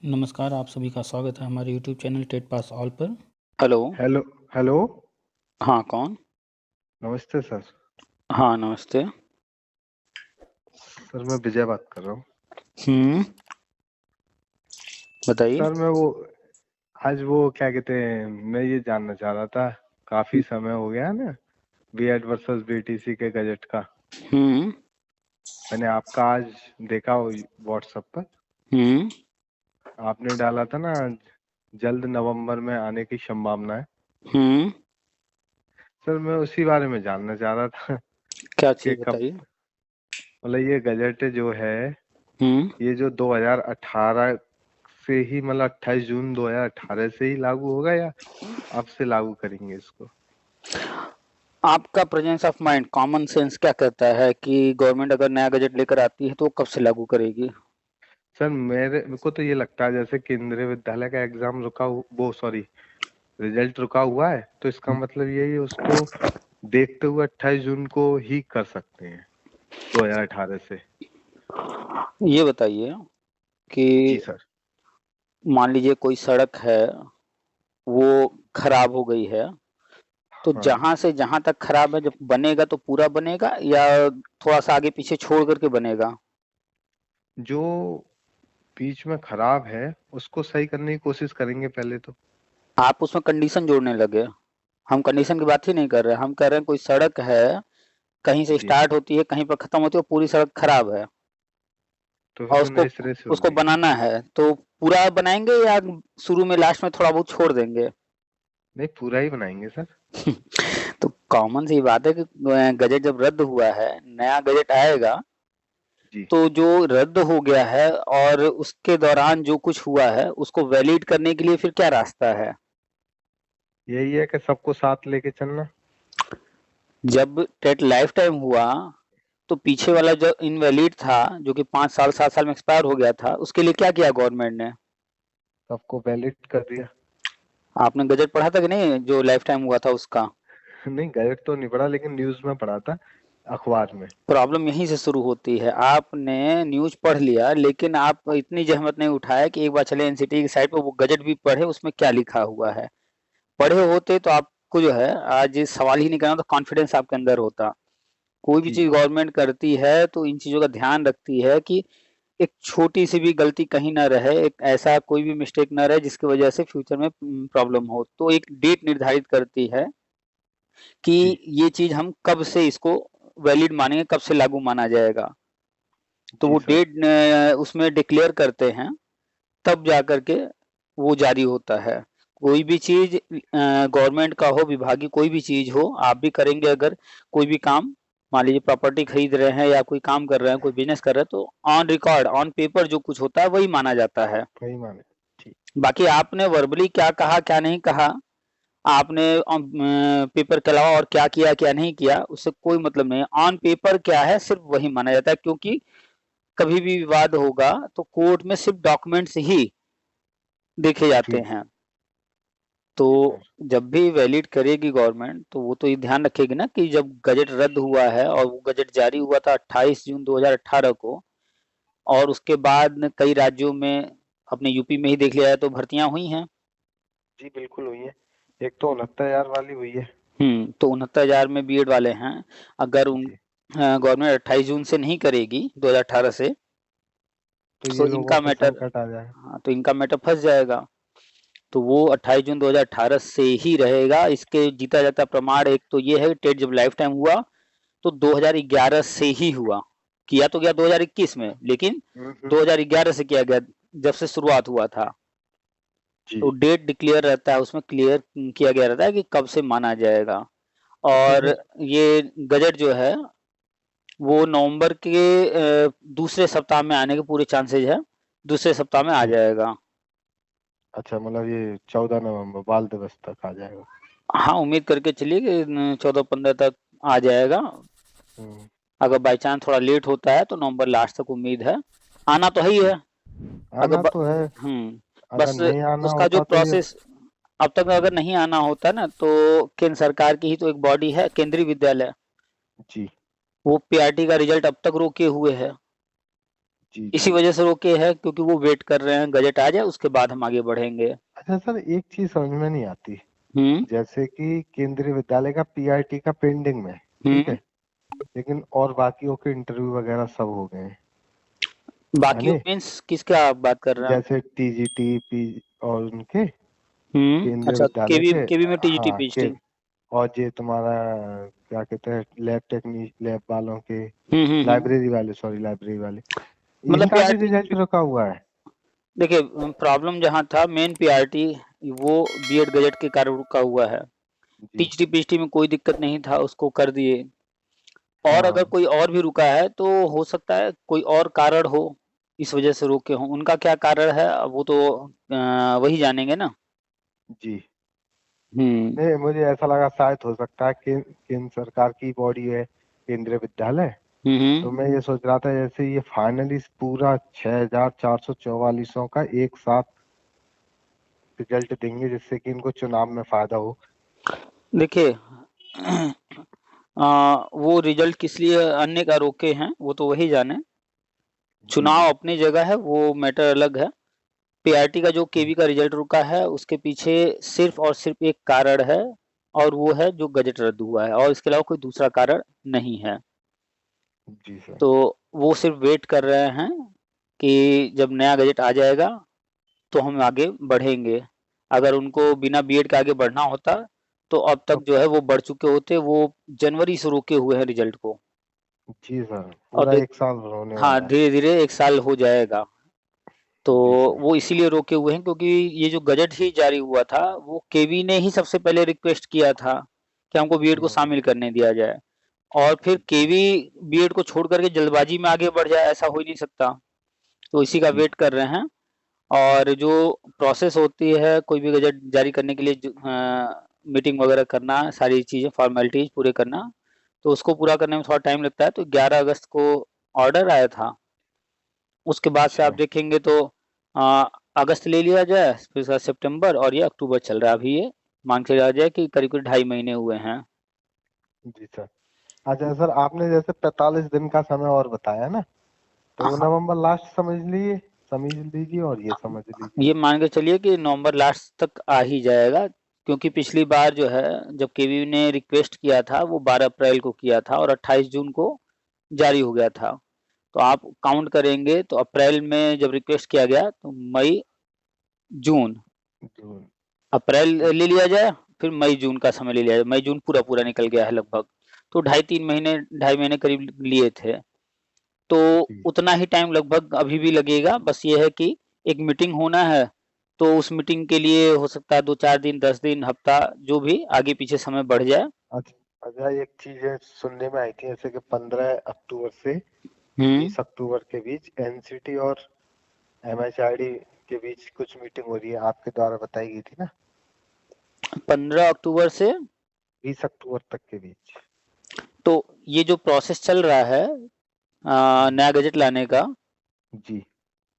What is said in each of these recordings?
नमस्कार, आप सभी का स्वागत है हमारे YouTube channel TET pass all पर। हेलो। Hello hello. हाँ, कौन? नमस्ते सर। हाँ, नमस्ते। सर मैं विजय बात कर रहा हूँ। बताइए। सर मैं वो आज वो क्या कहते हैं, मैं ये जानना चाह रहा था, काफी समय हो गया है ना बीएड वर्सेस बीटीसी के गजट का। हम्म। मैंने आपका आज देखा व्हाट्सएप पर, हम्म। आपने डाला था ना जल्द नवंबर में आने की संभावना है। हम्म। सर मैं उसी बारे में जानना चाह रहा था क्या कि चीज़ कब, बताइए? मतलब ये गजट जो है, हम्म। ये जो 2018 से ही, मतलब 28 जून 2018 से ही लागू होगा या अब से लागू करेंगे इसको? आपका presence of mind, common sense क्या कहता है कि गवर्नमेंट अगर नया बजट लेकर आती है तो वो कब से लागू करेगी? सर मेरे को तो ये लगता है जैसे केंद्रीय विद्यालय का एग्जाम वो सॉरी, रिजल्ट रुका हुआ है, तो इसका मतलब यही है उसको देखते हुए 28 जून को ही कर सकते हैं 2018 से। ये बताइए जी कि सर। मान लीजिए कोई सड़क है, वो खराब हो गई है, तो हाँ, जहां से जहां तक खराब है, जब बनेगा तो पूरा बनेगा या थोड़ा सा आगे पीछे छोड़ करके बनेगा? जो बीच में खराब है उसको सही करने की कोशिश करेंगे पहले तो। आप उसमें कंडीशन जोड़ने लगे। हम कंडीशन की बात ही नहीं कर रहे, हम कह रहे हैं कोई सड़क है, कहीं से जी, स्टार्ट होती है कहीं पर खत्म होती है, पूरी सड़क खराब है तो फिर और तो उसको नए सिरे से उसको होगी। बनाना है, तो पूरा बनाएंगे या शुरू में लास्ट में थोड़ा बहुत छोड़ देंगे? नहीं, पूरा ही बनाएंगे सर। तो कॉमन सी बात है कि गजट जब रद्द हुआ है, नया गजट आएगा, जी, तो जो रद्द हो गया है और उसके दौरान जो कुछ हुआ है उसको वैलिड करने के लिए फिर क्या रास्ता है? यही है कि सबको साथ लेके चलना। जब टेट लाइफ टाइम हुआ तो पीछे वाला जो इनवैलिड था, जो कि 5 साल 7 साल में एक्सपायर हो गया था, उसके लिए क्या किया गवर्नमेंट ने? सबको वैलिड कर दिया। आपने गजट पढ़ा था कि नहीं जो लाइफ टाइम हुआ था उसका? नहीं, गजट तो नहीं पढ़ा, लेकिन न्यूज में पढ़ा था, अखबार में। प्रॉब्लम यहीं से शुरू होती है। आपने न्यूज पढ़ लिया लेकिन आप इतनी जहमत नहीं उठाया कि एक बार चले एनसीटी की साइट पर वो गजट भी पढ़े, उसमें क्या लिखा हुआ है। पढ़े होते तो आपको जो है आज सवाल ही नहीं करना, तो कॉन्फिडेंस आपके अंदर होता। कोई भी जी, चीज गवर्नमेंट करती है तो इन चीजों का ध्यान रखती है कि एक छोटी सी भी गलती कहीं ना रहे, एक ऐसा कोई भी मिस्टेक ना रहे जिसकी वजह से फ्यूचर में प्रॉब्लम हो। तो एक डेट निर्धारित करती है कि जी, ये चीज हम कब से इसको वैलिड मानेंगे, कब से लागू माना जाएगा। तो जी वो सर। डेट उसमें डिक्लेयर करते हैं, तब जा करके वो जारी होता है। कोई भी चीज गवर्नमेंट का हो, विभागीय कोई भी चीज हो, आप भी करेंगे अगर कोई भी काम, मान लीजिए प्रॉपर्टी खरीद रहे हैं या कोई काम कर रहे हैं, कोई बिजनेस कर रहे हैं, तो ऑन रिकॉर्ड ऑन पेपर जो कुछ होता है वही माना जाता है। वही माने। ठीक। बाकी आपने वर्बली क्या कहा क्या नहीं कहा, आपने पेपर के अलावा और क्या किया क्या नहीं किया, उससे कोई मतलब नहीं है। ऑन पेपर क्या है सिर्फ वही माना जाता है, क्योंकि कभी भी विवाद होगा तो कोर्ट में सिर्फ डॉक्यूमेंट्स ही देखे जाते जी, हैं। तो जी सर। जब भी वैलिड करेगी गवर्नमेंट तो वो तो ये ध्यान रखेगी ना कि जब गजट रद्द हुआ है, और वो गजट जारी हुआ था 28 जून 2018 को, और उसके बाद न कई राज्यों में, अपने यूपी में ही देख लिया जाए तो भर्तियां हुई हैं। जी बिल्कुल हुई है। एक तो 69,000 वाली हुई है। तो 69,000 में बीएड वाले हैं। अगर उन जी, गवर्नमेंट 28 जून से नहीं करेगी 2018 से, तो ये तो लोगों इनका पे मैटर, संकट आ जाए। हाँ तो इनका मैटर फंस जाएगा। तो वो 28 जून 2018 से ही रहेगा। इसके जीता जाता प्रमाण एक तो ये है कि टेट जब लाइफ टाइम हुआ तो 2011 से ही हुआ। किया तो गया 2021 में, लेकिन हम्म। 2011 से किया गया, जब से शुरुआत हुआ था। जी। तो डेट डिक्लेयर रहता है, उसमें क्लियर किया गया रहता है कि कब से माना जाएगा। तो और फिर, ये गजट जो है वो नवंबर के दूसरे सप्ताह में आने के पूरे चांसेज है। दूसरे सप्ताह में आ जी, जाएगा। अच्छा, मतलब ये 14 नवंबर बाल दिवस तक आ जाएगा। हाँ, उम्मीद करके चलिए कि 14-15 तक आ जाएगा। हम्म। अगर बाई चांस थोड़ा लेट होता है तो नवंबर लास्ट तक उम्मीद है। आना तो है ही है। जी, अगर आना तो है। अगर बस नहीं आना उसका जो होता तो ये। प्रोसेस, अब तक अगर नहीं आना होता ना, तो केंद्र सरकार की ही तो एक बॉडी है केंद्रीय विद्यालय, जी, वो पीआरटी का रिजल्ट अब तक रोके हुए है। जी इसी जी। वजह से रोके हैं, क्योंकि वो वेट कर रहे हैं गजट आ जाए उसके बाद हम आगे बढ़ेंगे। अच्छा सर, एक चीज समझ में नहीं आती। हम्म। जैसे कि केंद्रीय विद्यालय का पीआरटी का पेंडिंग में, ठीक हम्म। है, लेकिन और बाकियों के इंटरव्यू वगैरह सब हो गए हैं, है बाकी नहीं? मीन्स किसका आप बात कर रहे हैं? जैसे टीजीटी पी और उनके केंद्रीय अच्छा, विद्यालय केवी के, केवी में टीजीटी हाँ के, पीएचडी। और ये तुम्हारा क्या कहते हैं लैब वालों के, हम्म। लाइब्रेरी वाले, सॉरी लाइब्रेरी वाले, मतलब इनका भी पीआरटी, रिजल्ट रुका हुआ है। देखिए प्रॉब्लम जहाँ था मेन पीआरटी, वो बीएड गजट के कारण रुका हुआ है। जी। टीजीटी पीएचडी में कोई दिक्कत नहीं था, उसको कर दिए। और अगर हाँ। कोई और भी रुका है तो हो सकता है कोई और कारण हो, इस वजह से रोके हों। उनका क्या कारण है अब वो तो वही जानेंगे ना। जी। हम्म। नहीं, मुझे ऐसा लगा शायद हो सकता है कि केंद्र सरकार की बॉडी है केंद्रीय विद्यालय, तो हम्म। मैं ये सोच रहा था जैसे ये फाइनली पूरा 6444 का एक साथ रिजल्ट देंगे जिससे कि इनको चुनाव में फायदा हो। देखिए वो रिजल्ट किस लिए अन्य का रोके हैं वो तो वही जाने। जी चुनाव जी। अपनी जगह है, वो मैटर अलग है। पीआरटी का जो हम्म, केवी का रिजल्ट रुका है उसके पीछे सिर्फ और सिर्फ एक कारण है, और वो है जो गजट रद्द हुआ है, और इसके अलावा कोई दूसरा कारण नहीं है। जी सर। तो वो सिर्फ वेट कर रहे हैं कि जब नया गजट आ जाएगा तो हम आगे बढ़ेंगे। अगर उनको बिना बीएड के आगे बढ़ना होता तो अब तक अब जो है वो बढ़ चुके होते। वो जनवरी से रोके हुए हैं रिजल्ट को। जी सर, और पूरा देख, एक साल होने हाँ वाला है। धीरे धीरे एक साल हो जाएगा। तो जी सर। वो इसीलिए रोके हुए हैं क्योंकि ये जो गजट ही जारी हुआ था वो केवी ने ही सबसे पहले रिक्वेस्ट किया था कि हमको बीएड को हम्म, शामिल करने दिया जाए। और फिर जी केवी बीएड को छोड़ करके जल्दबाजी में आगे बढ़ जाए, ऐसा हो ही नहीं सकता। तो इसी का जी। वेट कर रहे हैं। और जो प्रोसेस होती है कोई भी गजट जारी करने के लिए, मीटिंग वगैरह करना, सारी चीज़ें फॉर्मेलिटीज पूरे करना, तो उसको पूरा करने में थोड़ा टाइम लगता है। तो 11 अगस्त को ऑर्डर आया था। उसके बाद से आप अच्छा। देखेंगे तो अ, अगस्त ले लिया जाए, फिर उसके बाद सितंबर, और ये अक्टूबर चल रहा है अभी। ये मान के चला जाए कि करीब करीब 2.5 महीने हुए हैं। जी सर। अच्छा सर, आपने जैसे 45 दिन का समय और बताया ना, तो वो नवंबर लास्ट समझ लीजिए और ये समझ लीजिए। ये मान के चलिए कि नवंबर लास्ट तक आ ही जाएगा, क्योंकि पिछली बार जो है जब केवी ने रिक्वेस्ट किया था वो 12 अप्रैल को किया था और 28 जून को जारी हो गया था। तो आप काउंट करेंगे तो अप्रैल में जब रिक्वेस्ट किया गया तो मई जून, जून। अप्रैल ले लिया जाए, फिर मई जून का समय ले लिया जाए। मई जून पूरा पूरा निकल गया है लगभग। तो 2.5 3 महीने, 2.5 महीने करीब लिए थे। तो जी। उतना ही टाइम लगभग अभी भी लगेगा। बस ये है कि एक मीटिंग होना है, तो उस मीटिंग के लिए हो सकता है 2 4 दिन, 10 दिन, हफ्ता, जो भी आगे पीछे समय बढ़ जाए। अच्छा अच्छा, एक चीज है सुनने में आई थी जैसे कि 15 अक्टूबर से हम्म। 20 अक्टूबर के बीच एनसीटी और एमएचआरडी के बीच कुछ मीटिंग हो रही है, आपके द्वारा बताई गई थी ना, 15 अक्टूबर से। 20 अक्टूबर तक के बीच। तो ये जो प्रोसेस चल रहा है हम्म, नया गजट लाने का, जी।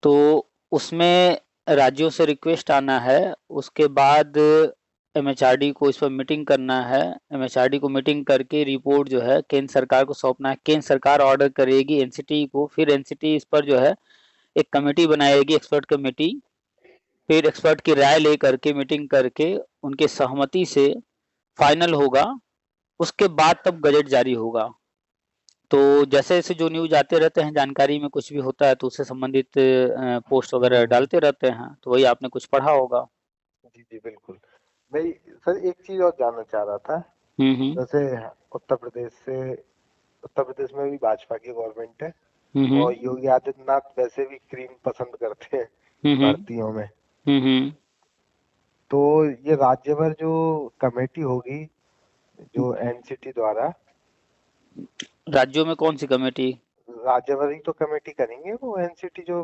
तो उसमें राज्यों से रिक्वेस्ट आना है। उसके बाद एमएचआरडी को इस पर मीटिंग करना है। एमएचआरडी को मीटिंग करके रिपोर्ट जो है केंद्र सरकार को सौंपना है। केंद्र सरकार ऑर्डर करेगी एनसीटी को, फिर एनसीटी इस पर जो है एक कमेटी बनाएगी, एक्सपर्ट कमेटी। फिर एक्सपर्ट की राय लेकर के मीटिंग करके उनके सहमति से फाइनल होगा। उसके बाद तब गजट जारी होगा। तो जैसे जैसे जो न्यूज आते रहते हैं, जानकारी में कुछ भी होता है तो उससे संबंधित पोस्ट वगैरह हम्म, डालते रहते हैं, तो वही आपने कुछ पढ़ा होगा। जी जी बिल्कुल। मैं सर एक चीज और जानना चाह रहा था। हम्म। जैसे उत्तर प्रदेश से उत्तर प्रदेश में भी भाजपा की गवर्नमेंट है, हम्म। और योगी आदित्यनाथ वैसे भी क्रीम पसंद करते हैं हम्म। भर्तियों में। हम्म। तो ये राज्य भर जो कमेटी होगी, जो एनसीटी द्वारा, राज्यों में कौन सी कमेटी? राज्य भर ही तो कमेटी करेंगे वो एनसीटी जो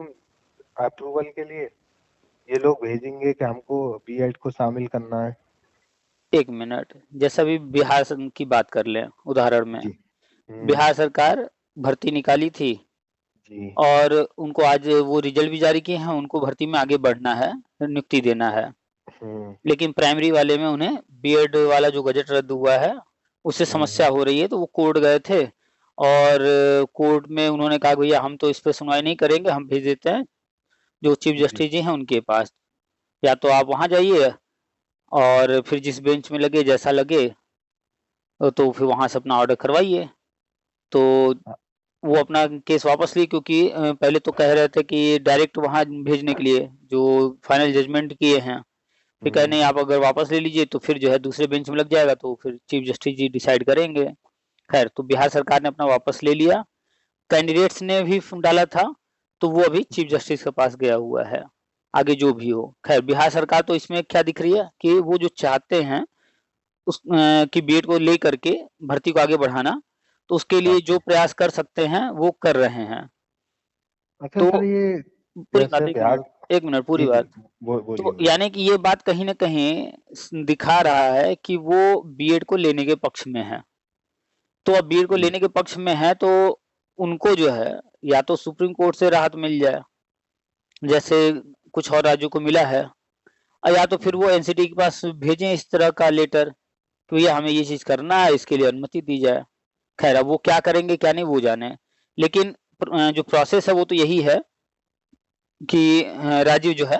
अप्रूवल के लिए ये लोग भेजेंगे कि हमको बीएड को शामिल करना है। एक मिनट, जैसा भी बिहार की बात कर लें उदाहरण में। जी। बिहार सरकार भर्ती निकाली थी, जी। और उनको आज वो रिजल्ट भी जारी किए हैं। उनको भर्ती में आगे बढ़ना है, नियुक्ति देना है। हम्म लेकिन प्राइमरी वाले में उन्हें बीएड वाला जो गजट रद्द हुआ है उससे समस्या हम्म हो रही है, तो वो कोर्ट गए थे। और कोर्ट में उन्होंने कहा भैया हम तो इस पे सुनवाई नहीं करेंगे, हम भेज देते हैं जो चीफ जी। जस्टिस जी हैं उनके पास, या तो आप वहां जाइए और फिर जिस बेंच में लगे जैसा लगे तो फिर वहां से अपना ऑर्डर करवाइए। तो हाँ। वो अपना केस वापस लिए, क्योंकि पहले तो कह रहे थे कि डायरेक्ट वहां भेजने के लिए जो फाइनल जजमेंट किए हैं, फिर कहे हम्म। नहीं आप अगर वापस ले लीजिए तो फिर जो है दूसरे बेंच में लग जाएगा, तो फिर चीफ जस्टिस जी डिसाइड करेंगे। खैर, तो बिहार सरकार ने अपना वापस ले लिया, कैंडिडेट्स ने भी डाला था, तो वो अभी चीफ जस्टिस के पास गया हुआ है। आगे जो भी हो, खैर बिहार सरकार तो इसमें क्या दिख रही है कि वो जो चाहते हैं उस कि बीएड को लेकर के भर्ती को आगे बढ़ाना, तो उसके लिए जो अच्छा। प्रयास कर सकते हैं वो कर रहे हैं। अच्छा तो सर, ये पूरी जैसे बात, एक बिहार। मिनट, एक मिनट, पूरी जी जी, बात। बोलिए तो बोलिए। यानी कि ये बात कहीं न कहीं दिखा रहा है कि वो बीएड को लेने के पक्ष में है। तो अब बीएड को जी। लेने के पक्ष में है, तो उनको जो है या तो सुप्रीम कोर्ट से राहत मिल जाए, जैसे कुछ और राज्यों को मिला है, या तो फिर जी। वो एनसीटी के पास भेजें इस तरह का लेटर कि भैया हमें ये चीज़ करना है, इसके लिए अनुमति दी जाए। खैर, अब वो क्या करेंगे क्या नहीं वो जाने। लेकिन जो प्रोसेस है वो तो यही है कि राजीव जो है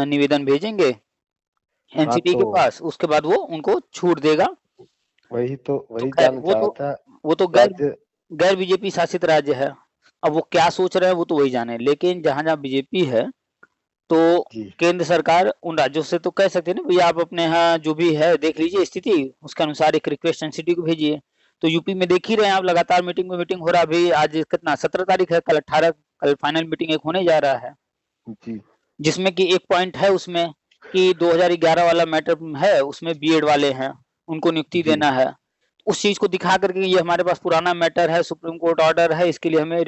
निवेदन भेजेंगे हाँ एनसीटी तो के पास, उसके बाद वो उनको छूट देगा। तो वही खैर, जानना चाह रहा था। वो तो गैर राज्य। गैर बीजेपी शासित राज्य है। अब वो क्या सोच रहे हैं वो तो वही जाने, लेकिन जहाँ-जहाँ बीजेपी है, तो जी। केंद्र सरकार उन राज्यों से तो कह सकती है ना, भैया आप अपने यहाँ जो भी है देख लीजिए स्थिति, उसके अनुसार एक रिक्वेस्ट एनसीटी को भेजिए। तो यूपी में देख ही रहे हैं आप, लगातार मीटिंग पे मीटिंग हो रहा है। अभी आज कितना 17 तारीख है, कल 18, कल फाइनल मीटिंग एक होने जा रहा है, जी। जिसमें कि एक पॉइंट है उसमें कि 2011 वाला मैटर है, उसमें बीएड वाले हैं, उनको नियुक्ति जी। देना है। उस चीज़ को दिखा करके ये हमारे पास पुराना मैटर है, सुप्रीम कोर्ट ऑर्डर है, इसके लिए हमें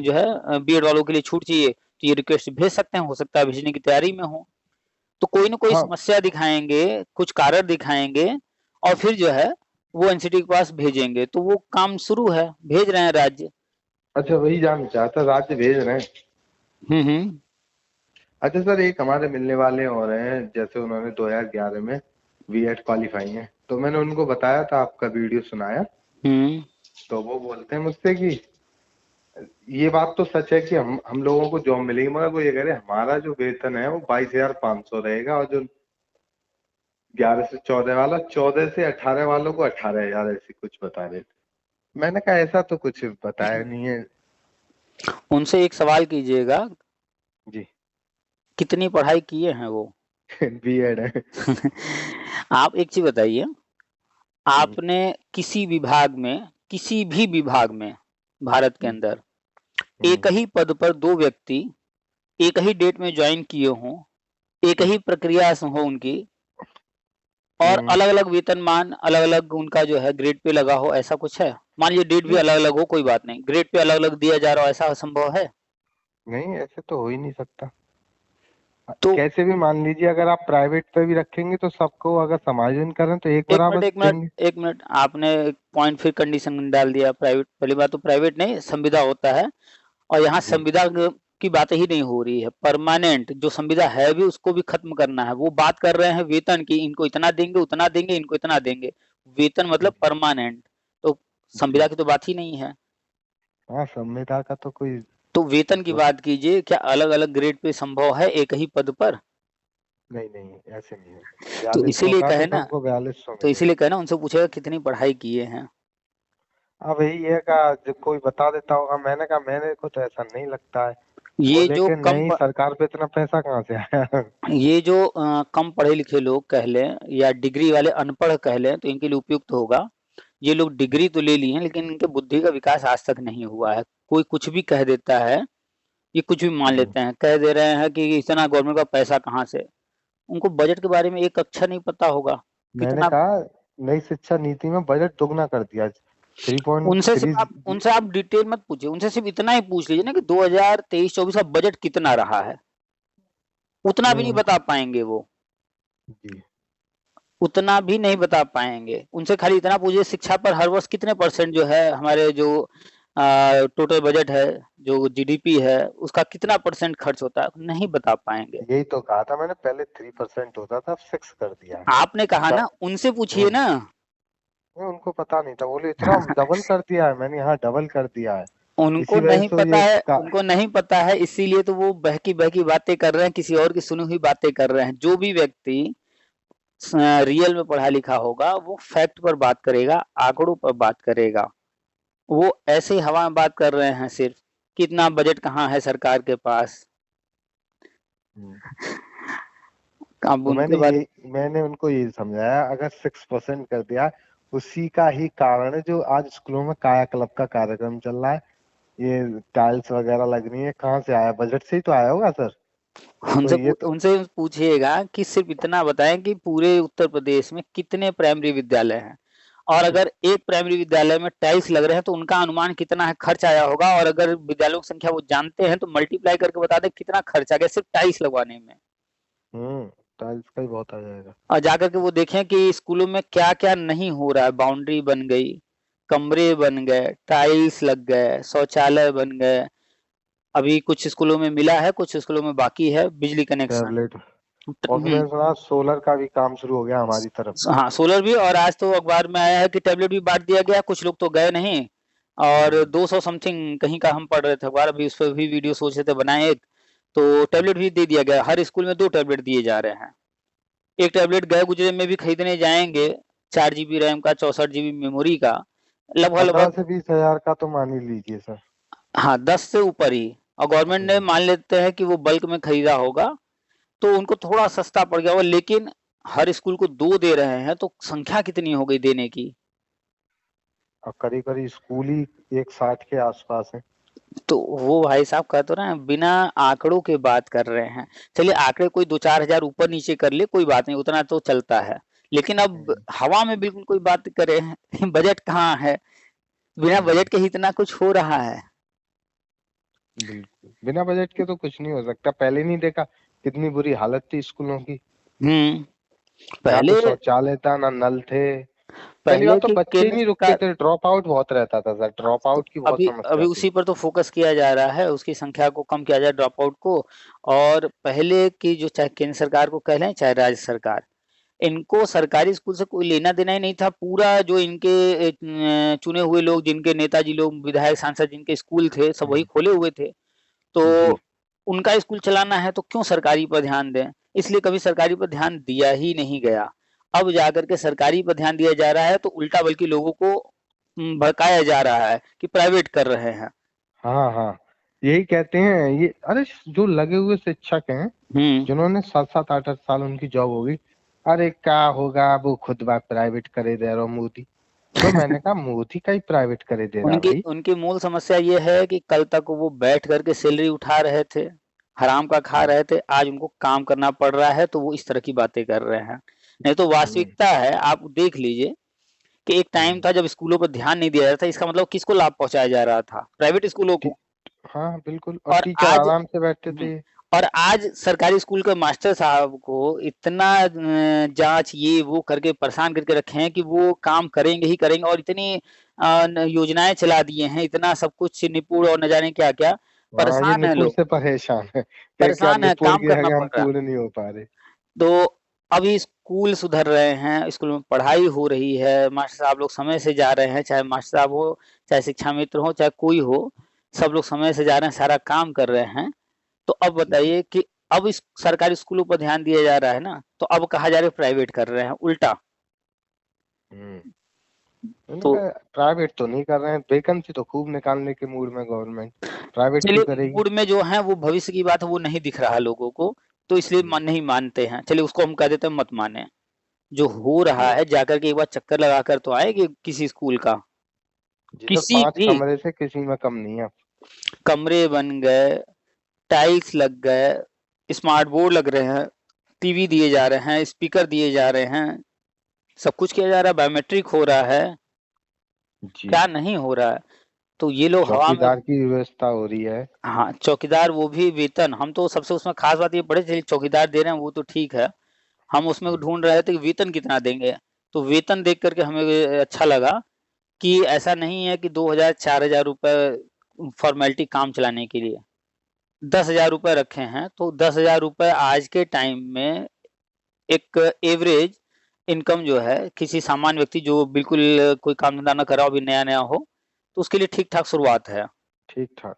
जो है बीएड वालों के लिए छूट चाहिए, तो ये रिक्वेस्ट भेज सकते हैं, हो सकता है भेजने की तैयारी में हो। तो कोई ना कोई हाँ। समस्या दिखाएँगे, कुछ कारण दिखाएँगे और फिर जो है वो एनसीटी के पास भेजेंगे, तो वो काम शुरू है, भेज रहे हैं राज्य। अच्छा, वही जानना चाहता, राज्य भेज रहे हैं। हुँ। अच्छा सर, एक हमारे मिलने वाले और हैं, जैसे उन्होंने 2011 में बीएड क्वालिफाई है, तो मैंने उनको बताया था, आपका वीडियो सुनाया, हुँ। तो वो बोलते हैं मुझसे कि ये बात तो सच है कि हम लोगों को जॉब मिलेगी, मगर वो ये कह रहे हैं हमारा जो वेतन है वो 22,500 रहेगा, और जो 11 से 14 वाला, 14 से 18 वालों को 18,000 ऐसे कुछ बता रहे थे। मैंने कहा ऐसा तो कुछ बताया नहीं है। उनसे एक सवाल कीजिएगा, जी। कितनी पढ़ाई किए हैं वो? बीएड है। आप एक चीज़ बताइए, हम्म। आपने किसी भी विभाग में भारत के हम्म। अंदर हम्म। एक ही पद पर 2 व्यक्ति एक ही डेट में जॉइन किए हों, एक हम्म। ही प्रक्रिया से हो उनकी और हम्म। अलग-अलग वेतनमान, अलग-अलग उनका जो है ग्रेड पे लगा हो, ऐसा कुछ है? मान लीजिए डेट भी नहीं अलग-अलग हो, कोई बात नहीं, ग्रेड पे अलग-अलग दिया जा रहा हो, ऐसा संभव है? नहीं, ऐसे तो हो ही नहीं सकता। तो कैसे भी मान लीजिए, अगर आप प्राइवेट पे भी रखेंगे तो सबको अगर समायोजन करें तो एक एक मिनट, बराबर एक मिनट, देंगे। एक मिनट, आपने एक पॉइंट फिर कंडीशन डाल दिया, प्राइवेट, पहली बात तो प्राइवेट नहीं, संविदा होता है और यहाँ जी। संविदा की बात ही नहीं हो रही है, परमानेंट जो संविदा है भी उसको भी खत्म करना है। वो बात कर रहे हैं वेतन की, इनको इतना देंगे, उतना देंगे, इनको इतना देंगे। वेतन मतलब जी। परमानेंट, तो जी। संविदा की तो बात ही नहीं है। हाँ, संविदा का तो कोई तो वेतन की वो बात कीजिए, क्या अलग-अलग ग्रेड पे संभव है एक ही पद पर? नहीं नहीं, ऐसे नहीं है। तो 4200 इसीलिए का तो कहे ना, सबको 4200 मिलेगा। उनसे पूछेगा कितनी पढ़ाई किए हैं। अब यही है का, जो कोई बता देता होगा। मैंने कहा मेरे को तो ऐसा नहीं लगता है। ये बोले जो कि कम नहीं, प सरकार पे इतना पैसा कहाँ से आया। ये जो कम पढ़े लिखे लोग कह लें या डिग्री वाले अनपढ़ कह लें तो इनके लिए उपयुक्त होगा। ये लोग डिग्री तो ले लिए हैं लेकिन इनके बुद्धि का विकास आज तक नहीं हुआ है। कोई कुछ भी कह देता है, ये कुछ भी मान जी। लेते हैं। कह दे रहे हैं कि इतना गवर्नमेंट का पैसा कहाँ से? उनको बजट के बारे में एक अक्षर नहीं पता होगा। मैंने कितना कहा नई शिक्षा नीति में बजट दोगुना कर दिया। उनसे 3.3। सिर्फ आप डिटेल मत पूछिए। उनसे सिर्फ इतना ही पूछ लीजिए ना कि 2023-24 का बजट कितना रहा है? उतना भी नहीं उनका। बता पाएँगे वो। जी। उतना भी नहीं बता पाएँगे। उनसे खाली इतना पूछिए शिक्षा पर हर वर्ष कितने परसेंट जो है हमारे जो टोटल बजट है, जो जीडीपी है, उसका कितना परसेंट खर्च होता है? नहीं बता पाएँगे। यही तो कहा था मैंने, पहले 3% होता था, अब 6 कर दिया है। आपने कहा सा- ना, उनसे पूछिए हम्म। ना। उनको पता नहीं था, बोले इतना डबल कर दिया है, मैंने यहाँ डबल कर दिया है। उनको इसी वजह नहीं से पता ये है, उनको नहीं पता है, इसीलिए तो वो बहकी बहकी बातें कर रहे हैं, किसी और की सुनी हुई बातें कर रहे हैं। जो भी व्यक्ति रियल में पढ़ा लिखा होगा वो फैक्ट पर बात करेगा, आंकड़ों पर बात करेगा। वो ऐसे ही हवा में बात कर रहे हैं सिर्फ, कितना बजट कहाँ है सरकार के पास। हम्म, अब तो उनके बारे मैंने उनको ये समझाया, अगर 6% कर दिया, उसी का ही कारण है जो आज स्कूलों में कायाकल्प का कार्यक्रम चल रहा है। ये टाइल्स वगैरह लग रही है, कहाँ से आया? बजट से ही तो आया होगा सर। तो ये तो उनसे पूछिएगा कि सिर्फ इतना बताएं कि पूरे उत्तर प्रदेश में कितने प्राइमरी विद्यालय हैं, और अगर एक प्राइमरी विद्यालय में टाइल्स लग रहे हैं तो उनका अनुमान कितना है खर्च आया होगा, और अगर विद्यालयों की संख्या वो जानते हैं तो मल्टीप्लाई करके बता दें कितना खर्च आ गया सिर्फ टाइल्स लगवाने में। टाइल्स का ही बहुत आ जाएगा। और जाकर के वो देखें कि स्कूलों में क्या क्या नहीं हो रहा है। बाउंड्री बन गई, कमरे बन गए, टाइल्स लग गए, शौचालय बन गए। अभी कुछ स्कूलों में मिला है, कुछ स्कूलों में बाकी है बिजली कनेक्शन। टैबलेट, और मैंने सुना सोलर का भी काम शुरू हो गया हमारी तरफ। हाँ, सोलर भी। और आज तो अखबार में आया है कि टैबलेट भी बांट दिया गया। कुछ लोग तो गए नहीं, और 200 समथिंग कहीं का हम पढ़ रहे थे अखबार, अभी उस पर भी वीडियो सोच रहे थे बनाए एक। तो टैबलेट भी दे दिया गया, हर स्कूल में 2 टैबलेट दिए जा रहे हैं। एक टैबलेट गए गुजरे में भी खरीदने जाएंगे 4 GB रैम का, 64 GB मेमोरी का, लगभग 15 लगभग। से 20 हजार का तो मान ही लीजिए सर। हाँ, 10 से ऊपर ही। और गवर्नमेंट ने हम्म, मान लेते हैं कि वो बल्क में खरीदा होगा तो उनको थोड़ा सस्ता पड़ गया होगा, लेकिन हर स्कूल को 2 दे रहे हैं तो संख्या कितनी हो गई देने की। अब करीब करीब स्कूल ही 160 के आसपास है। तो वो भाई साहब कह तो रहे हैं, बिना आंकड़ों के बात कर रहे हैं। चलिए आंकड़े कोई 2-4 हजार ऊपर नीचे कर ले कोई बात नहीं, उतना तो चलता है। लेकिन अब हम्म, हवा में बिल्कुल कोई बात करे बजट कहाँ है, बिना हम्म, बजट के ही इतना कुछ हो रहा है। बिल्कुल बिना बजट के तो कुछ नहीं हो सकता। पहले नहीं देखा कितनी बुरी हालत थी स्कूलों की? हम्म। ना तो पहले शौचालय था, ना नल थे। पहली पहले बात तो की बच्चे ही केंद्र नहीं रुकते सरकार। थे, ड्रॉप आउट बहुत रहता था सर, ड्रॉप तो आउट की बहुत अभी अभी समस्या थी। उसी पर तो फोकस किया जा रहा है, उसकी संख्या को कम किया जाए, ड्रॉप आउट को। और पहले की जो, चाहे केंद्र सरकार को कह लें चाहे राज्य सरकार, इनको सरकारी स्कूल से कोई लेना देना ही नहीं था। पूरा जो इनके चुने हुए लोग, जिनके नेताजी लोग, विधायक सांसद जिनके स्कूल थे, सब वही हम्म, खोले हुए थे। तो जी। उनका स्कूल चलाना है तो क्यों सरकारी पर ध्यान दें। इसलिए कभी सरकारी पर ध्यान दिया ही नहीं गया। अब जाकर के सरकारी पर ध्यान दिया जा रहा है तो उल्टा बल्कि लोगों को भड़काया जा रहा है कि प्राइवेट कर रहे हैं। हाँ हाँ, यही कहते हैं ये। अरे जो लगे हुए शिक्षक हैं, हम्म। जिन्होंने 7-7 8-8 साल उनकी जॉब होगी, अरे क्या होगा, वो खुद बात प्राइवेट करे दे रहा मोदी। तो मैंने कहा मोदी का ही प्राइवेट करे दे रहा उनकी भाई। उनकी मूल समस्या ये है कि कल तक वो बैठ करके सैलरी उठा रहे थे, हराम का खा हम्म, रहे थे, आज उनको काम करना पड़ रहा है तो वो इस तरह की बातें कर रहे हैं। नहीं तो हम्म, वास्तविकता है, आप देख लीजिए कि एक टाइम हम्म। था जब स्कूलों पर ध्यान नहीं दिया जाता था। इसका मतलब किसको लाभ पहुंचाया जा रहा था? प्राइवेट स्कूलों टी- को। हाँ बिल्कुल, और और टीचर आज आराम से बैठते हम्म, थे। और आज सरकारी स्कूल के मास्टर साहब को इतना जांच ये वो करके परेशान करके रखे हैं कि वो काम करेंगे ही करेंगे, और इतनी योजनाएं चला दिए हैं, इतना सब कुछ निपुण और न जाने क्या क्या। हाँ, ये परेशान है निपुण लोग, से परेशान है कि क्या परेशान है, निपुण काम के करना आगे पड़ हम रहा। पूरे नहीं हो पा रहे। तो अभी स्कूल सुधर रहे हैं, स्कूल में पढ़ाई हो रही है, मास्टर साहब लोग समय से जा रहे हैं, चाहे मास्टर साहब हो, चाहे शिक्षा मित्र हो, चाहे कोई हो, सब लोग समय से जा रहे हैं, सारा काम कर रहे हैं। तो अब जी। बताइए कि अब इस सरकारी स्कूलों पर ध्यान दिया जा रहा है ना, तो अब कहा जा रहा है प्राइवेट कर रहे हैं उल्टा। हम्म। मैंने तो कहा प्राइवेट तो नहीं कर रहे हैं, वैकेंसी तो खूब निकालने के मूड में गवर्नमेंट, प्राइवेट चलिए क्यों करेगी? मूड में जो है वो भविष्य की बात है, वो नहीं दिख रहा लोगों को, तो इसलिए हम्म, नहीं मानते हैं। चलिए उसको हम कह देते हैं मत माने। जो हो रहा जी। है जाकर के एक बार चक्कर लगा कर तो आए कि किसी स्कूल का, जिधर किसी 5 भी। कमरे से किसी में कम नहीं है। कमरे बन गए, टाइल्स लग गए, स्मार्ट बोर्ड लग रहे हैं, टीवी दिए जा रहे हैं, स्पीकर दिए जा रहे हैं, सब कुछ किया जा रहा है, बायोमेट्रिक हो रहा है, जी। क्या नहीं हो रहा है। तो ये लोग हवा में। चौकीदार की व्यवस्था हो रही है। हाँ, चौकीदार, वो भी वेतन। हम तो सबसे उसमें खास बात ये पड़े, चलिए चौकीदार दे रहे हैं वो तो ठीक है। हम उसमें हम्म, ढूंढ रहे थे कि वेतन कितना देंगे। तो वेतन देख करके हमें अच्छा लगा कि ऐसा नहीं है कि 2,000 4,000 रुपए फॉर्मेलिटी काम चलाने के लिए, 10,000 रुपए रखे हैं। तो 10,000 रुपए आज के टाइम में एक एवरेज इनकम जो है किसी सामान्य व्यक्ति जो बिल्कुल कोई काम धंधा ना करा हो, अभी नया नया हो, तो उसके लिए ठीक ठाक शुरुआत है। ठीक ठाक।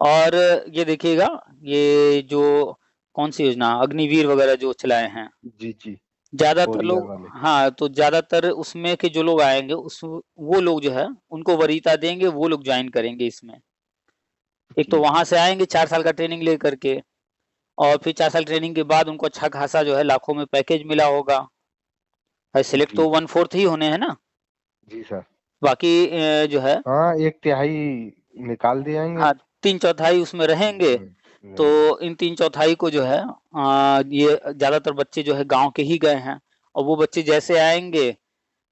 और ये देखिएगा, ये जो कौन सी योजना अग्निवीर वगैरह जो चलाए हैं, जी जी। ज्यादातर 4 ईयर लोग, वाले। हाँ, तो ज्यादातर उसमें के जो लोग आएंगे उस वो लोग जो है उनको वरीयता देंगे, वो लोग ज्वाइन करेंगे इसमें। एक तो जी वहां से आएंगे 4 साल का ट्रेनिंग लेकर के, और फिर 4 साल ट्रेनिंग के बाद उनको अच्छा खासा जो है लाखों में पैकेज मिला होगा। सिलेक्ट जी। तो 1/4 ही होने हैं ना, जी सर। बाकी जो है, हाँ, 1/3 निकाल दिए जाएंगे। हाँ, 3/4 उसमें रहेंगे। तो रहेंगे। इन 3/4 को जो है ये ज्यादातर बच्चे जो है गांव के ही गए हैं, और वो बच्चे जैसे आएंगे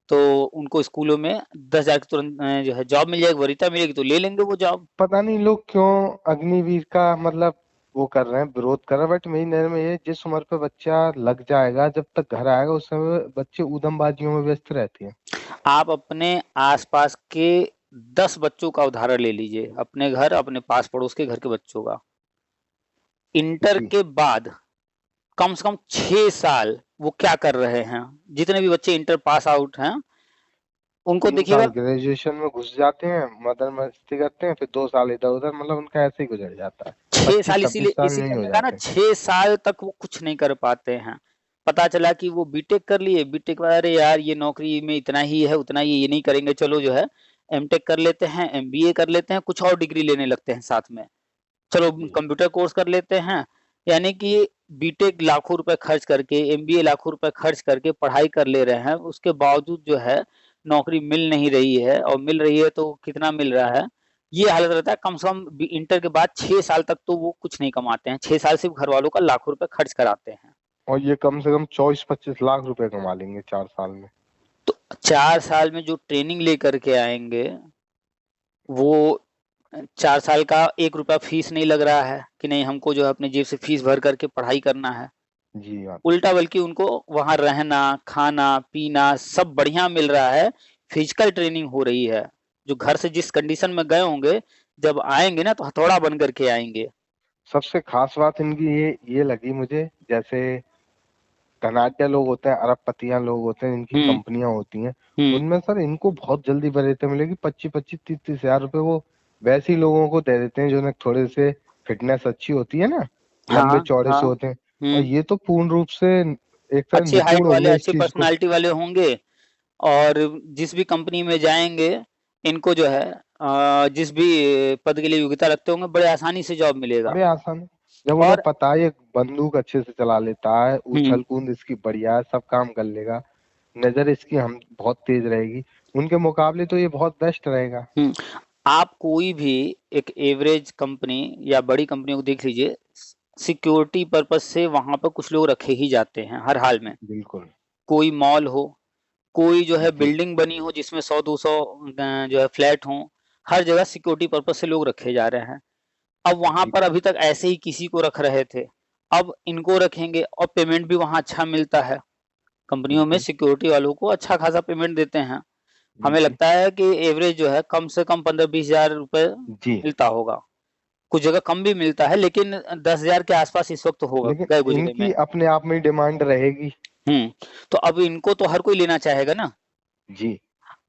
तो उनको स्कूलों में 10,000 की तुरंत जो है जॉब मिल जाएगी, वरीयता मिलेगी, तो ले लेंगे वो जॉब। पता नहीं लोग क्यों अग्निवीर का मतलब वो कर रहे हैं, विरोध कर रहे हैं, बट मेरी नजर में ये, जिस उम्र पे बच्चा लग जाएगा जब तक घर आएगा उस समय बच्चे ऊधमबाजियों में व्यस्त रहते हैं। आप अपने आसपास के 10 बच्चों का उदाहरण ले लीजिए, अपने घर, अपने पास पड़ोस के घर के बच्चों का। इंटर जी। के बाद कम से कम 6 साल वो क्या कर रहे हैं? जितने भी बच्चे इंटर पास आउट हैं उनको 3 साल देखिएगा, ग्रेजुएशन में घुस जाते हैं, मदर मस्ती करते हैं, फिर 2 साल इधर उधर, मतलब उनका ऐसे ही गुजर जाता है। 6 साल, 25-26 इसीलिए साल इसीलिए नहीं हो हमने कहा ना, जाते। 6 साल तक वो कुछ नहीं कर पाते हैं। पता चला कि वो बीटेक कर लिए, बीटेक के बाद अरे यार ये नौकरी में इतना ही है, उतना ही, ये नहीं करेंगे, चलो जो है एमटेक कर लेते हैं, एमबीए कर लेते हैं, कुछ और डिग्री लेने लगते हैं साथ में, चलो जी कंप्यूटर कोर्स कर लेते हैं। यानी कि बीटेक लाखों रुपए खर्च करके, एमबीए लाखों रुपए खर्च करके पढ़ाई कर ले रहे हैं, उसके बावजूद जो है नौकरी मिल नहीं रही है, और मिल रही है तो कितना मिल रहा है, ये हालत रहता है। कम से कम इंटर के बाद 6 साल तक तो वो कुछ नहीं कमाते हैं, 6 साल सिर्फ घर वालों का लाखों रुपए खर्च कराते हैं। और ये कम से कम 24-25 लाख रुपए कमा लेंगे 4 साल में। तो 4 साल में जो ट्रेनिंग लेकर के आएंगे, वो 4 साल का 1 रुपया फीस नहीं लग रहा है कि नहीं हमको जो है अपने जेब से फीस भर करके पढ़ाई करना है। जी हाँ। उल्टा बल्कि उनको वहां रहना, खाना पीना सब बढ़िया मिल रहा है, फिजिकल ट्रेनिंग हो रही है। जो घर से जिस कंडीशन में गए होंगे, जब आएंगे ना तो हथौड़ा बन करके आएंगे। सबसे खास बात इनकी ये लगी मुझे, जैसे धनाढ्य लोग होते हैं, अरबपतियां लोग होते हैं, इनकी हम्म कंपनियां होती हैं, हम्म उनमें सर इनको बहुत जल्दी वरीयता मिलेगी। 25-25, 30-30 हजार रुपए वो वैसे ही लोगों को दे देते हैं जो थोड़े से फिटनेस अच्छी होती है ना, लंबे हाँ चौड़े हाँ। से होते हैं। और ये तो पूर्ण रूप से एक तरह अच्छी निपुण हाइट वाले, होंगे इस अच्छी चीज को। पर्सनालिटी वाले होंगे, और जिस भी कंपनी में जाएंगे इनको जो है जिस भी पद के लिए योग्यता रखते होंगे, बड़े आसानी से जॉब मिलेगा। बड़े आसान है। जब उन्हें और पता है ये बंदूक अच्छे से चला लेता है, हम्म उछल कूद इसकी बढ़िया है, सब काम कर लेगा, नजर इसकी हम बहुत तेज रहेगी, उनके मुकाबले तो ये बहुत बेस्ट रहेगा। हम्म आप कोई भी एक एवरेज कंपनी या बड़ी कंपनी को देख लीजिए, सिक्योरिटी पर्पज से वहां पर कुछ लोग रखे ही जाते हैं हर हाल में। बिल्कुल। कोई मॉल हो, कोई जो है जी बिल्डिंग बनी हो जिसमें 100-200 जो है फ्लैट हो, हर जगह सिक्योरिटी पर्पज से लोग रखे जा रहे हैं। अब वहां जी। पर अभी तक ऐसे ही किसी को रख रहे थे, अब इनको रखेंगे, और पेमेंट भी वहां अच्छा मिलता है। कंपनियों में बिल्कुल। सिक्योरिटी वालों को अच्छा खासा पेमेंट देते हैं। जी हमें जी। लगता है कि एवरेज जो है कम से कम 15-20 हजार रुपए जी। मिलता होगा। कुछ जगह कम भी मिलता है, लेकिन 10 हजार के आसपास इस वक्त होगा लेकिन गए गुजरे में। इनकी अपने आप में डिमांड रहेगी। तो अब इनको तो हर कोई लेना चाहेगा ना। जी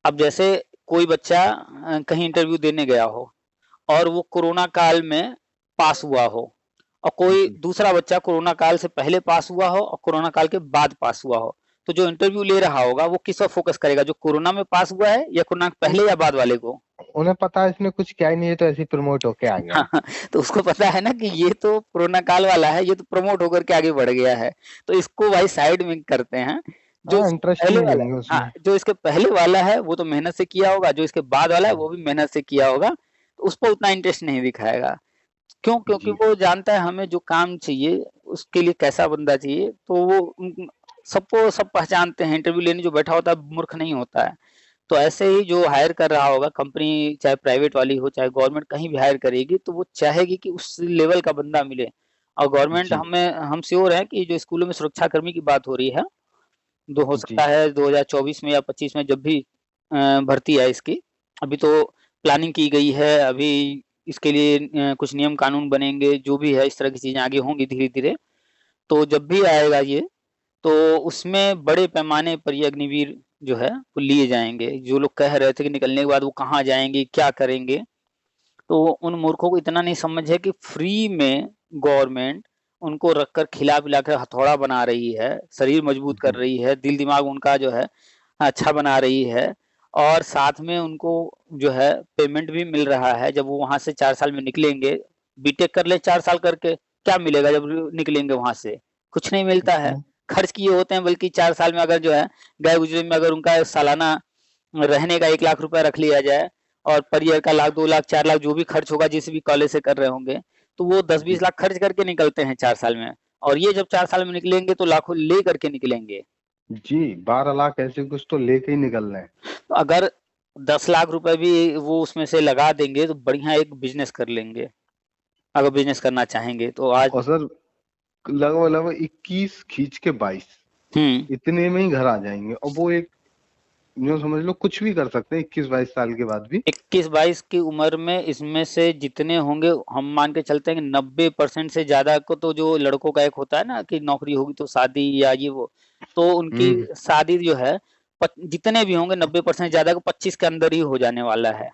अब जैसे कोई बच्चा कहीं इंटरव्यू देने गया हो, और वो कोरोना काल में पास हुआ हो, और कोई जी। दूसरा बच्चा कोरोना काल से पहले पास हुआ हो और कोरोना काल के बाद पास हुआ हो, तो जो इंटरव्यू ले रहा होगा वो किस पर फोकस करेगा, जो कोरोना में पास हुआ है या कोरोना के उन, पहले या बाद वाले को? उन्हें पता है इसने कुछ क्या ही नहीं है, तो ऐसे ही प्रमोट होके आ गया है। तो उसको पता है ना कि ये तो कोरोना काल वाला है, ये तो प्रमोट होकर के आगे बढ़ गया है, तो इसको भाई साइड में करते हैं। जो हाँ, इसके इंटरेस्ट ही पहले नहीं वाला लेंगे है, हाँ, उसमें। जो इसके पहले वाला है वो तो मेहनत से किया होगा, जो इसके बाद वाला है वो जी भी मेहनत से किया होगा, तो उस पर उतना इंटरेस्ट नहीं दिखाएगा। क्यों? क्योंकि जी। वो जानता है हमें जो काम चाहिए उसके लिए कैसा बंदा चाहिए, तो वो सबको सब पहचानते हैं। इंटरव्यू लेने जो बैठा होता है मूर्ख नहीं होता है। तो ऐसे ही जो हायर कर रहा होगा कंपनी, चाहे प्राइवेट वाली हो चाहे गवर्नमेंट, कहीं भी हायर करेगी तो वो चाहेगी कि उस लेवल का बंदा मिले। और गवर्नमेंट, जी हमें हम श्योर है कि जो स्कूलों में सुरक्षा कर्मी की बात हो रही है, जो हो सकता जी। है 2024 में या 25 में जब भी भर्ती है इसकी, अभी तो प्लानिंग की गई है, अभी इसके लिए कुछ नियम कानून बनेंगे, जो भी है इस तरह की चीजें आगे होंगी धीरे धीरे। तो जब भी आएगा ये, तो उसमें बड़े पैमाने पर ये अग्निवीर जो है वो लिए जाएंगे। जो लोग कह रहे थे कि निकलने के बाद वो कहाँ जाएंगे, क्या करेंगे, तो उन मूर्खों को इतना नहीं समझ है कि फ्री में गवर्नमेंट उनको रखकर खिला पिला कर हथौड़ा बना रही है, शरीर मजबूत कर रही है, दिल दिमाग उनका जो है अच्छा बना रही है, और साथ में उनको जो है पेमेंट भी मिल रहा है। जब वो वहां से 4 साल में निकलेंगे, बीटेक कर ले 4 साल करके, क्या मिलेगा जब निकलेंगे वहां से? कुछ नहीं मिलता है। खर्च किए होते हैं, बल्कि 4 साल में अगर जो है गए गुजरे में अगर उनका सालाना रहने का 1 लाख रुपया रख लिया जाए, और पर ईयर का 1 लाख 2 लाख 4 लाख जो भी खर्च होगा जिस भी कॉलेज से कर रहे होंगे, तो वो 10-20 लाख खर्च करके निकलते हैं 4 साल में। और ये जब 4 साल में निकलेंगे तो लाखों ले करके निकलेंगे। जी 12 लाख ऐसे कुछ तो लेके ही निकल रहे हैं। तो अगर 10 लाख रुपए भी वो उसमें से लगा देंगे तो बढ़िया एक बिजनेस कर लेंगे, अगर बिजनेस करना चाहेंगे तो आज। और सर लगभग लगभग 21 खींच के 22 हम्म इतने में ही घर आ जाएंगे, और वो एक जो समझ लो कुछ भी कर सकते हैं 21-22 साल के बाद भी। 21-22 की उम्र में इसमें से जितने होंगे, हम मान के चलते हैं कि 90% से ज्यादा को, तो जो लड़कों का एक होता है ना कि नौकरी होगी तो शादी या ये वो, तो उनकी हम्म शादी जो है जितने भी होंगे 90% ज्यादा को 25 के अंदर ही हो जाने वाला है।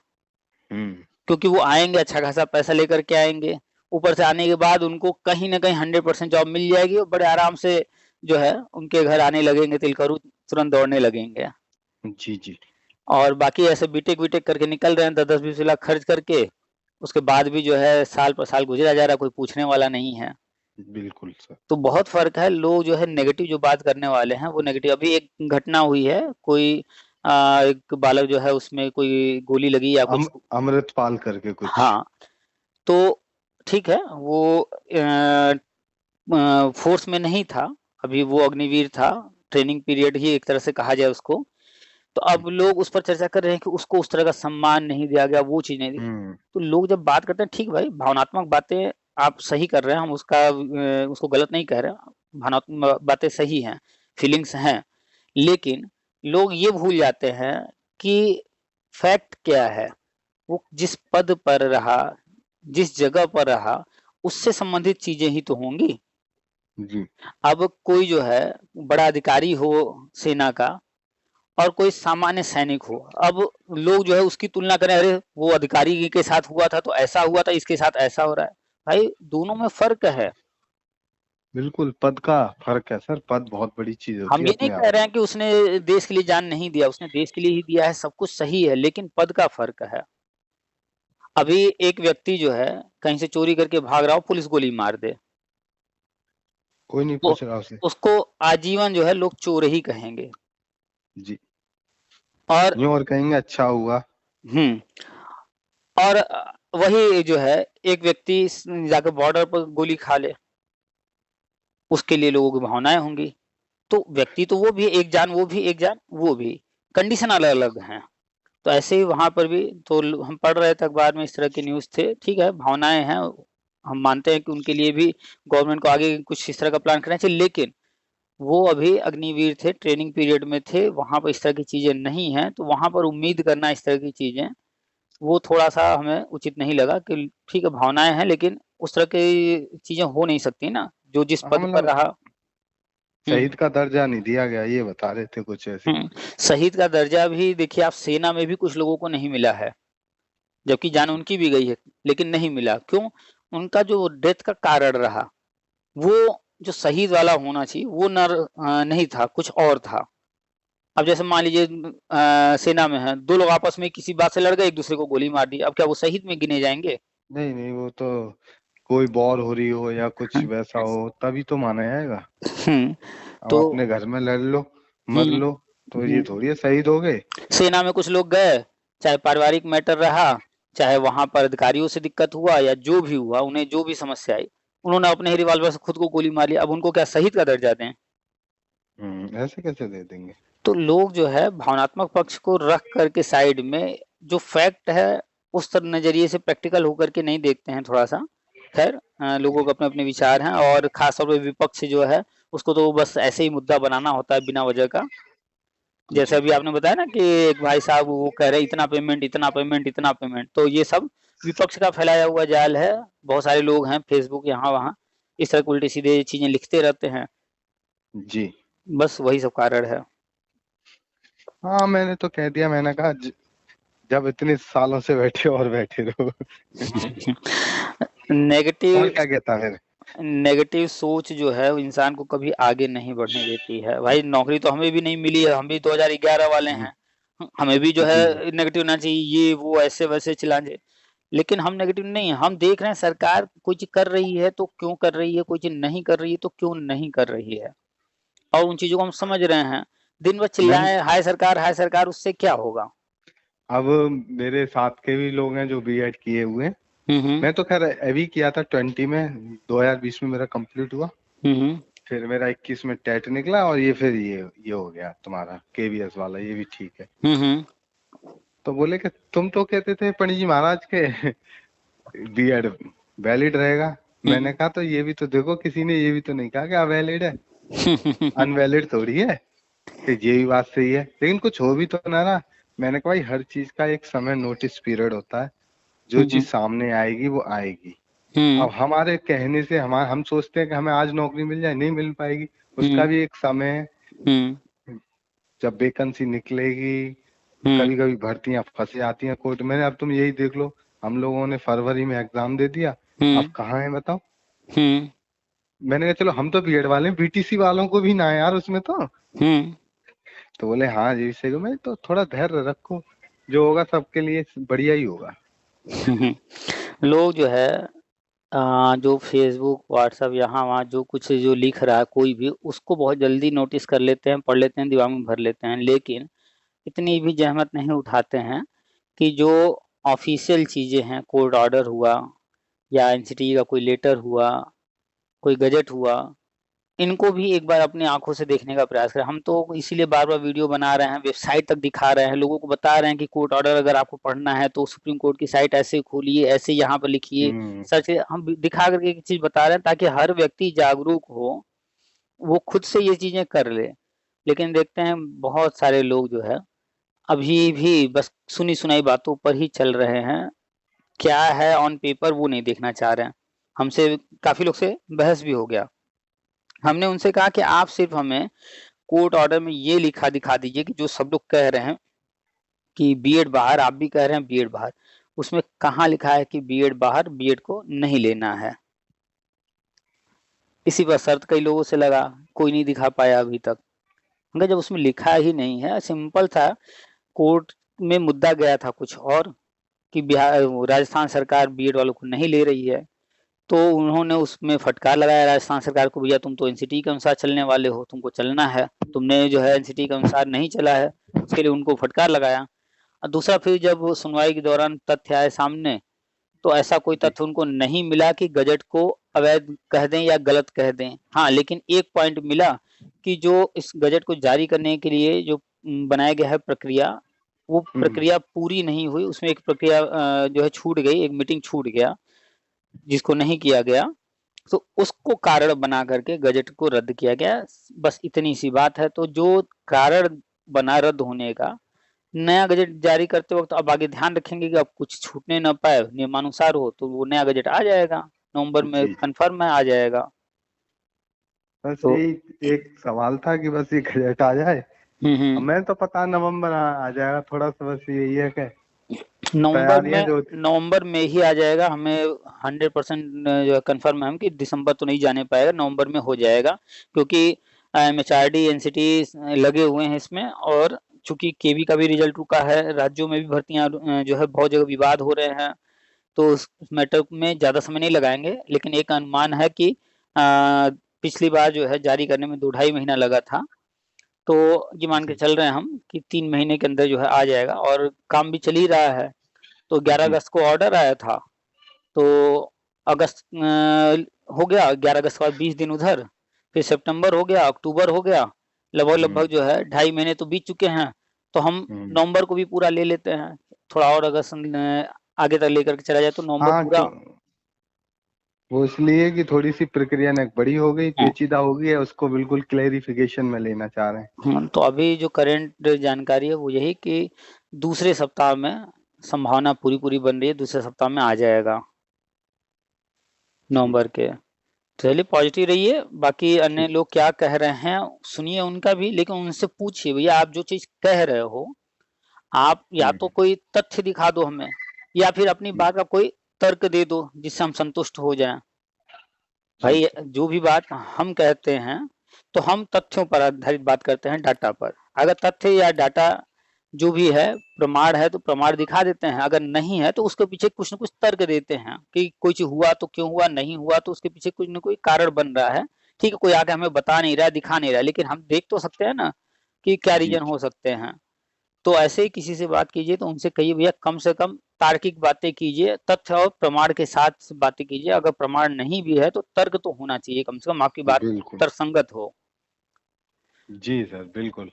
हम्म क्योंकि वो आएंगे अच्छा खासा पैसा लेकर के आएंगे, ऊपर से आने के बाद उनको कहीं ना कहीं 100% जॉब मिल जाएगी, और बड़े आराम से जो है उनके घर आने लगेंगे तिलकरू, तुरंत दौड़ने लगेंगे। जी जी और बाकी ऐसे बीटेक वीटेक करके निकल रहे हैं 10-10-20 लाख खर्च करके, उसके बाद भी जो है साल पर साल गुजरा जा रहा है, कोई पूछने वाला नहीं है। बिल्कुल सर। तो बहुत फर्क है। लोग जो है नेगेटिव जो बात करने वाले हैं वो नेगेटिव। अभी एक घटना हुई है, कोई एक बालक जो है उसमें कोई गोली लगी या कुछ। अमृतपाल करके कुछ। हाँ, तो ठीक है, वो फोर्स में नहीं था, अभी वो अग्निवीर था, ट्रेनिंग पीरियड ही एक तरह से कहा जाए उसको। तो अब लोग उस पर चर्चा कर रहे हैं कि उसको उस तरह का सम्मान नहीं दिया गया, वो चीज नहीं दी। तो लोग जब बात करते हैं, ठीक भाई, भावनात्मक बातें आप सही कर रहे हैं, हम उसको गलत नहीं कह रहे, भावनात्मक बातें सही हैं, फीलिंग्स हैं, लेकिन लोग ये भूल जाते हैं कि फैक्ट क्या है। वो जिस पद पर रहा, जिस जगह पर रहा, उससे संबंधित चीजें ही तो होंगी। जी अब कोई जो है बड़ा अधिकारी हो सेना का, और कोई सामान्य सैनिक हो, अब लोग जो है उसकी तुलना करें, अरे वो अधिकारी के साथ हुआ था तो ऐसा हुआ था, इसके साथ ऐसा हो रहा है। भाई दोनों में फर्क है। बिल्कुल, पद का फर्क है सर, पद बहुत बड़ी चीज होती हम है ये नहीं अपने कह आप रहे में। हैं कि उसने देश के लिए जान नहीं दिया, उसने देश के लिए ही दिया है, सब कुछ सही है, लेकिन पद का फर्क है। अभी एक व्यक्ति जो है कहीं से चोरी करके भाग रहा हो, पुलिस गोली मार दे, कोई नहीं तो पूछ रहा उसे। उसको आजीवन जो है लोग चोर ही कहेंगे। जी और यूं और कहेंगे अच्छा हुआ। हम्म और वही जो है एक व्यक्ति जाकर बॉर्डर पर गोली खा ले, उसके लिए लोगों की भावनाएं होंगी। तो व्यक्ति तो वो भी एक जान, वो भी एक जान, वो भी, कंडीशन अलग अलग हैं। तो ऐसे ही वहां पर भी तो हम पढ़ रहे थे अखबार में, इस तरह की न्यूज थे। ठीक है, भावनाएं हैं, हम मानते हैं कि उनके लिए भी गवर्नमेंट को आगे कुछ इस तरह का प्लान करना चाहिए, लेकिन वो अभी अग्निवीर थे, ट्रेनिंग पीरियड में थे, वहां पर इस तरह की चीजें नहीं है, तो वहां पर उम्मीद करना इस तरह की चीजें, वो थोड़ा सा हमें उचित नहीं लगा। कि ठीक है भावनाएं हैं, लेकिन उस तरह की चीजें हो नहीं सकती ना, जो जिस हाँ पद पर मतलब रहा। शहीद का दर्जा नहीं दिया गया, ये बता रहे थे कुछ ऐसे। हम्म शहीद का दर्जा भी देखिए आप, सेना में भी कुछ लोगों को नहीं मिला है, जबकि जान जी उनकी भी गई है, लेकिन नहीं मिला। क्यों? उनका जो डेथ का कारण रहा, वो जो शहीद वाला होना चाहिए वो नहीं था, कुछ और था। अब जैसे मान लीजिए सेना में है, दो लोग आपस में किसी बात से लड़ गए, एक दूसरे को गोली मार दी, अब क्या वो शहीद में गिने जाएंगे? नहीं नहीं, वो तो कोई वॉर हो रही हो या कुछ वैसा हो तभी तो माना जाएगा। हम्म अब तो अपने घर में लड़ लो, मर हम्म लो, तो ये हम्म थोड़ी है शहीद हो गए। सेना में कुछ लोग गए, चाहे पारिवारिक मैटर रहा, चाहे वहां पर अधिकारियों से दिक्कत हुआ, या जो भी हुआ, उन्हें जो भी समस्या आई, उन्होंने अपने ही रिवाल्वर से खुद को गोली मार लिया, अब उनको क्या शहीद का दर्जा दें? ऐसे कैसे दे देंगे। तो लोग जो है भावनात्मक पक्ष को रख करके साइड में, जो फैक्ट है उस तरह नजरिए से प्रैक्टिकल होकर के नहीं देखते हैं थोड़ा सा। खैर लोगों के अपने अपने विचार हैं, और खासतौर पर विपक्ष जो है उसको तो बस ऐसे ही मुद्दा बनाना होता है बिना वजह का। जैसे जी अभी आपने बताया ना कि एक भाई साहब वो कह रहे इतना पेमेंट, इतना पेमेंट, इतना पेमेंट, तो ये सब विपक्ष का फैलाया हुआ जाल है। बहुत सारे लोग हैं फेसबुक यहाँ वहाँ इस तरह की उल्टी सीधे चीजें लिखते रहते हैं। जी बस वही सब कारण है। हाँ मैंने तो कह दिया, मैंने कहा जब इतने सालों से बैठे हो और बैठे रहो। और नेगेटिव क्या कहता है। नेगेटिव सोच जो है वो इंसान को कभी आगे नहीं बढ़ने देती है। भाई नौकरी तो हमें भी नहीं मिली है, हम भी 2011 वाले हम्म, हैं। हमें भी जो है जी। नेगेटिव ना चाहिए, ये वो ऐसे वैसे चिल्लाने। लेकिन हम नेगेटिव नहीं है, हम देख रहे हैं सरकार कोई चीज कर रही है तो क्यों कर रही है, कोई चीज नहीं कर रही है तो क्यों नहीं कर रही है, और उन चीजों को हम समझ रहे हैं। दिन भर मैं चिल्लाए हाय सरकार, उससे क्या होगा। अब मेरे साथ के भी लोग हैं जो बीएड किए हुए हैं। हम्म। मैं तो खैर अभी किया था 20 में, 2020 में मेरा कंप्लीट हुआ। हम्म। फिर मेरा 21 में टेट निकला, और ये फिर ये हो गया तुम्हारा केवीएस वाला, ये भी ठीक है। हम्म। तो बोले कि तुम तो कहते थे पंडित जी महाराज के बीएड वैलिड रहेगा। मैंने हम्म। कहा तो ये भी तो देखो, किसी ने ये भी तो नहीं कहा कि अवैलिड है, हम्म। अनवैलिड थोड़ी है। कि ये भी बात सही है, लेकिन कुछ हो भी तो ना ना। मैंने कहा भाई हर चीज का एक समय नोटिस पीरियड होता है। जो चीज हम्म। सामने आएगी वो आएगी। हम्म। अब हमारे कहने से हम सोचते हैं कि हमें आज नौकरी मिल जाए, नहीं मिल पाएगी। उसका हम्म। भी एक समय है। हम्म। जब वैकेंसी निकलेगी, हम्म। कभी कभी भर्तियां फंसे आती हैं कोर्ट में। अब तुम यही देख लो, हम लोगों ने फरवरी में एग्जाम दे दिया, अब हम्म। कहाँ है बताओ। हम्म। मैंने कहा चलो हम तो बीएड वाले हैं, बीटीसी वालों को भी ना है यार उसमें हम्म। तो बोले हाँ जी सही हो। मैं तो थोड़ा धैर्य रखो, जो होगा सबके लिए बढ़िया ही होगा। हम्म। लोग जो है जो फेसबुक व्हाट्सएप यहाँ वहाँ जो कुछ जो लिख रहा है कोई भी, उसको बहुत जल्दी नोटिस कर लेते हैं, पढ़ लेते हैं, दिमाग में भर लेते हैं, लेकिन इतनी भी जहमत नहीं उठाते हैं कि जो ऑफिशियल चीजें हैं, कोर्ट ऑर्डर हुआ या एनसीटी का कोई लेटर हुआ, कोई गजट हुआ, इनको भी एक बार अपनी आंखों से देखने का प्रयास करें। हम तो इसीलिए बार बार वीडियो बना रहे हैं, वेबसाइट तक दिखा रहे हैं, लोगों को बता रहे हैं कि कोर्ट ऑर्डर अगर आपको पढ़ना है तो सुप्रीम कोर्ट की साइट ऐसे खोलिए, ऐसे यहाँ पर लिखिए, हम्म। सर्च। हम दिखा करके एक चीज बता रहे हैं ताकि हर व्यक्ति जागरूक हो, वो खुद से ये चीजें कर ले। लेकिन देखते हैं बहुत सारे लोग जो है अभी भी बस सुनी सुनाई बातों पर ही चल रहे हैं, क्या है ऑन पेपर वो नहीं देखना चाह रहे हैं। हमसे काफी लोग से बहस भी हो गया। हमने उनसे कहा कि आप सिर्फ हमें कोर्ट ऑर्डर में ये लिखा दिखा दीजिए कि जो सब लोग कह रहे हैं कि बीएड बाहर, आप भी कह रहे हैं बीएड बाहर, उसमें कहाँ लिखा है कि बीएड बाहर, बीएड को नहीं लेना है। इसी पर शर्त कई लोगों से लगा, कोई नहीं दिखा पाया अभी तक। मगर जब उसमें लिखा ही नहीं है, सिंपल था, कोर्ट में मुद्दा गया था कुछ और, कि बिहार राजस्थान सरकार बीएड वालों को नहीं ले रही है, तो उन्होंने उसमें फटकार लगाया राजस्थान सरकार को, भैया तुम तो एनसीटी के अनुसार चलने वाले हो, तुमको चलना है, तुमने जो है एनसीटी के अनुसार नहीं चला है, उसके लिए उनको फटकार लगाया। और दूसरा, फिर जब वो सुनवाई के दौरान तथ्य आए सामने, तो ऐसा कोई जी। तथ्य उनको नहीं मिला कि गजट को अवैध कह दें या गलत कह दें। हाँ, लेकिन एक पॉइंट मिला कि जो इस गजट को जारी करने के लिए जो बनाया गया है प्रक्रिया, वो हम्म। प्रक्रिया पूरी नहीं हुई, उसमें एक प्रक्रिया जो है छूट गई, एक मीटिंग छूट गया जिसको नहीं किया गया, तो उसको कारण बना करके गजट को रद्द किया गया। बस इतनी सी बात है। तो जो कारण बना रद्द होने का, नया गजट जारी करते वक्त अब आगे ध्यान रखेंगे कि अब कुछ छूटने ना पाए, नियमानुसार हो, तो वो नया गजट आ जाएगा नवंबर में, जी। कंफर्म है आ जाएगा। बस तो यही एक सवाल था कि बस ये बजट आ जाए। अब हम्म। मैं तो पता नवंबर आ जाएगा, थोड़ा सा बस यही है कि नवंबर तैयारियां में जो। नवंबर में ही आ जाएगा, हमें 100% जो है कंफर्म है हम कि दिसंबर तो नहीं जाने पाएगा, नवंबर में हो जाएगा। क्योंकि एमएचआरडी एनसीटी लगे हुए हैं इसमें, और चूंकि केवी का भी रिजल्ट रुका है, राज्यों में भी भर्तियां जो है बहुत जगह विवाद हो रहे हैं, तो उस मैटर में ज़्यादा समय नहीं लगाएंगे। लेकिन एक अनुमान है कि पिछली बार जो है जारी करने में 2 ढाई महीना लगा था, तो ये मान के जी। चल रहे हैं हम कि 3 महीने के अंदर जो है आ जाएगा, और काम भी चल ही रहा है। तो 11 जी। अगस्त को ऑर्डर आया था, तो अगस्त हो गया, 11 अगस्त के बाद 20 दिन उधर, फिर सितंबर हो गया, अक्टूबर हो गया, लगभग हम्म। लगभग जो है 2.5 महीने तो बीत चुके हैं। तो हम हम्म। नवंबर को भी पूरा ले लेते हैं, थोड़ा और अगस्त आगे तक लेकर के चला जाए तो नवंबर हाँ पूरा। क्यों, वो इसलिए कि थोड़ी सी प्रक्रिया न बड़ी हो गई, पेचीदा हो गई है, उसको बिल्कुल क्लेरिफिकेशन में लेना चाह रहे हैं। तो अभी जो करंट जानकारी है वो यही कि दूसरे सप्ताह में संभावना पूरी पूरी बन रही है, दूसरे सप्ताह में आ जाएगा जी। नवंबर के। चलिए पॉजिटिव रहिए, बाकी अन्य लोग क्या कह रहे हैं सुनिए उनका भी, लेकिन उनसे पूछिए भैया आप जो चीज कह रहे हो, आप या तो हम्म, कोई तथ्य दिखा दो हमें, या फिर अपनी हम्म, बात का कोई तर्क दे दो जिससे हम संतुष्ट हो जाएं। जी भाई सर। जो भी बात हम कहते हैं तो हम तथ्यों पर आधारित बात करते हैं, डाटा पर। अगर तथ्य या डाटा जो भी है प्रमाण है तो प्रमाण दिखा देते हैं, अगर नहीं है तो उसके पीछे कुछ न कुछ तर्क देते हैं कि कुछ हुआ तो क्यों हुआ, नहीं हुआ तो उसके पीछे कुछ न कोई कारण बन रहा है। ठीक है, कोई आके हमें बता नहीं रहा, दिखा नहीं रहा, लेकिन हम देख तो सकते हैं ना कि क्या जी रीजन हो सकते हैं। तो ऐसे ही किसी से बात कीजिए तो उनसे कहिए भैया कम से कम तार्किक बातें कीजिए, तथ्य और प्रमाण के साथ बातें कीजिए। अगर प्रमाण नहीं भी है तो तर्क तो होना चाहिए, कम से कम आपकी बात बिल्कुल। तर्कसंगत हो। जी सर बिल्कुल।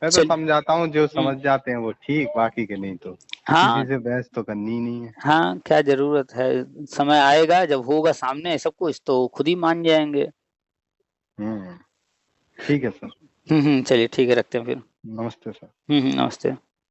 मैं तो चल समझाता हूँ, जो हम्म, समझ जाते हैं वो ठीक, बाकी के नहीं तो हाँ किसी से बहस तो करनी ही नहीं है। हाँ, क्या जरूरत है, समय आएगा जब होगा सामने सब कुछ तो खुद ही मान जाएंगे। हम्म, ठीक है सर। चलिए ठीक है, रखते हैं फिर। नमस्ते सर। नमस्ते।